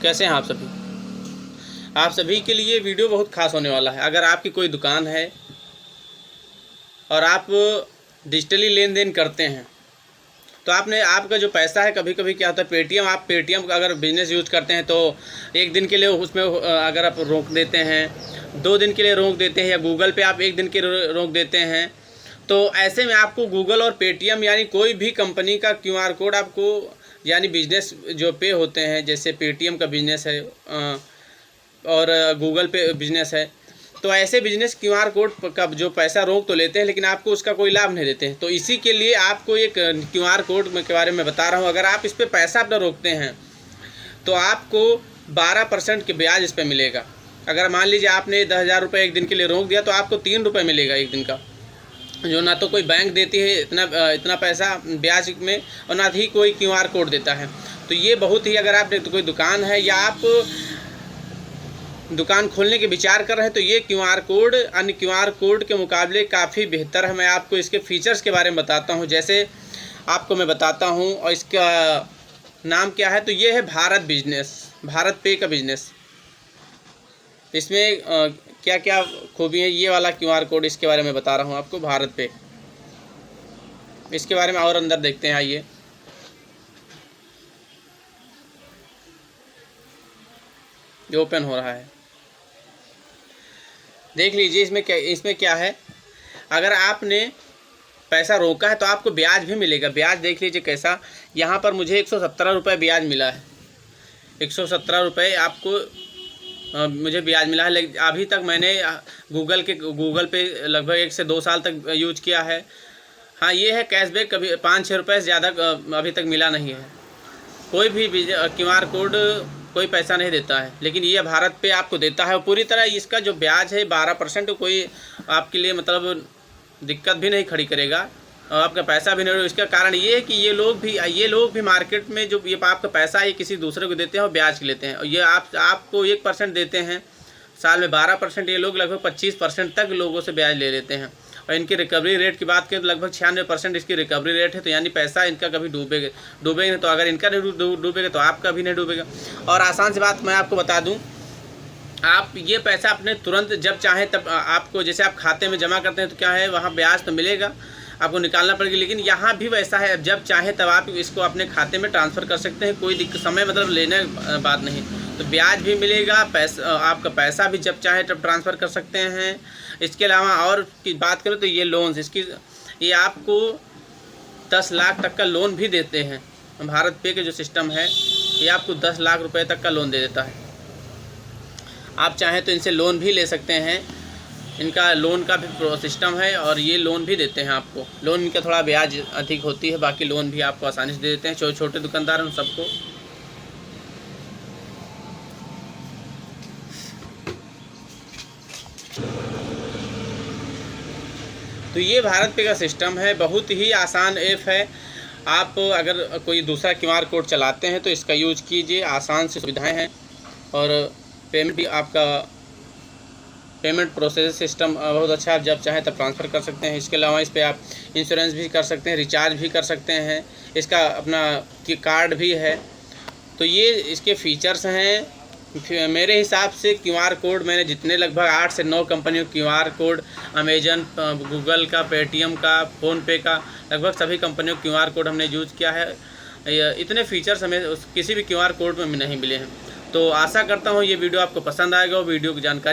कैसे हैं आप सभी? आप सभी के लिए वीडियो बहुत खास होने वाला है। अगर आपकी कोई दुकान है और आप डिजिटली लेन देन करते हैं तो आपका जो पैसा है, कभी कभी क्या होता है, पेटीएम का अगर बिज़नेस यूज़ करते हैं तो एक दिन के लिए उसमें अगर आप रोक देते हैं, 2 दिन के लिए रोक देते हैं, या गूगल पे आप 1 दिन के रोक देते हैं, तो ऐसे में आपको गूगल और पेटीएम यानी कोई भी कंपनी का क्यूआर कोड आपको, यानी बिजनेस जो पे होते हैं, जैसे पेटीएम का बिजनेस है और गूगल पे बिजनेस है, तो ऐसे बिजनेस क्यूआर कोड का जो पैसा रोक तो लेते हैं लेकिन आपको उसका कोई लाभ नहीं देते हैं। तो इसी के लिए आपको एक क्यूआर कोड के बारे में बता रहा हूँ। अगर आप इस पर पैसा अपना रोकते हैं तो आपको 12% के ब्याज इस पर मिलेगा। अगर मान लीजिए आपने 10,000 रुपये एक दिन के लिए रोक दिया तो आपको 3 रुपये मिलेगा एक दिन का, जो ना तो कोई बैंक देती है इतना पैसा ब्याज में, और ना ही कोई क्यूआर कोड देता है। तो ये बहुत ही, अगर आपने कोई दुकान है या आप दुकान खोलने के विचार कर रहे हैं तो ये क्यूआर कोड अन्य क्यूआर कोड के मुकाबले काफ़ी बेहतर है। मैं आपको इसके फीचर्स के बारे में बताता हूँ। जैसे आपको मैं बताता हूँ, और इसका नाम क्या है, तो ये है भारत पे का बिजनेस। इसमें क्या क्या खूबी है, ये वाला क्यूआर कोड, इसके बारे में बता रहा हूँ आपको। भारत पे, इसके बारे में और अंदर देखते हैं। आइए, ये ओपन हो रहा है, देख लीजिए। इसमें क्या है, अगर आपने पैसा रोका है तो आपको ब्याज भी मिलेगा। ब्याज देख लीजिए कैसा, यहाँ पर मुझे 117 रुपये ब्याज मिला है। 117 रुपये आपको मुझे ब्याज मिला है। लेकिन अभी तक मैंने गूगल पे लगभग 1 से 2 साल तक यूज किया है। हाँ, ये है कैशबैक, कभी 5-6 रुपये से ज़्यादा अभी तक मिला नहीं है। कोई भी क्यूआर कोड कोई पैसा नहीं देता है, लेकिन ये भारत पे आपको देता है। और पूरी तरह इसका जो ब्याज है 12%, कोई आपके लिए मतलब दिक्कत भी नहीं खड़ी करेगा और आपका पैसा भी नहीं। इसका कारण ये है कि ये लोग भी मार्केट में जो ये आपका पैसा है, ये किसी दूसरे को देते हैं और ब्याज लेते हैं। और ये आपको 1% देते हैं, साल में 12%, ये लोग लगभग 25% तक लोगों से ब्याज ले लेते हैं। और इनकी रिकवरी रेट की बात करें तो लगभग 96% इसकी रिकवरी रेट है। तो यानी पैसा इनका कभी डूबेगा नहीं। तो अगर इनका नहीं डूबेगा तो आपका भी नहीं डूबेगा। और आसान सी बात मैं आपको बता दूं, आप ये पैसा अपने तुरंत जब चाहें तब आपको, जैसे आप खाते में जमा करते हैं तो क्या है, वहाँ ब्याज तो मिलेगा, आपको निकालना पड़ेगा। लेकिन यहाँ भी वैसा है, जब चाहे तब आप इसको अपने खाते में ट्रांसफ़र कर सकते हैं। कोई समय मतलब लेने बात नहीं। तो ब्याज भी मिलेगा, आपका पैसा भी जब चाहे तब ट्रांसफ़र कर सकते हैं। इसके अलावा और की बात करें तो ये लोन्स, ये आपको 10 लाख तक का लोन भी देते हैं। भारत पे के जो सिस्टम है, ये आपको 10 लाख रुपए तक का लोन दे देता है। आप चाहें तो इनसे लोन भी ले सकते हैं। इनका लोन का भी सिस्टम है और ये लोन भी देते हैं आपको। लोन इनका थोड़ा ब्याज अधिक होती है, बाकी लोन भी आपको आसानी से दे देते हैं। छोटे दुकानदार उन सबको। तो ये भारत पे का सिस्टम है, बहुत ही आसान ऐप है। आप अगर कोई दूसरा क्यूआर कोड चलाते हैं तो इसका यूज कीजिए, आसान से सुविधाएं हैं। और पेमेंट भी, आपका पेमेंट प्रोसेस सिस्टम बहुत अच्छा है, आप जब चाहें तब ट्रांसफ़र कर सकते हैं। इसके अलावा इस पर आप इंश्योरेंस भी कर सकते हैं, रिचार्ज भी कर सकते हैं। इसका अपना कार्ड भी है। तो ये इसके फीचर्स हैं। मेरे हिसाब से क्यूआर कोड मैंने जितने लगभग 8 से 9 कंपनियों क्यूआर कोड, अमेजन, गूगल का, पेटीएम का, फ़ोनपे का, लगभग सभी कंपनियों क्यूआर कोड हमने यूज़ किया है। इतने फीचर्स हमें किसी भी क्यूआर कोड में नहीं मिले हैं। तो आशा करता हूँ ये वीडियो आपको पसंद आएगा और वीडियो की जानकारी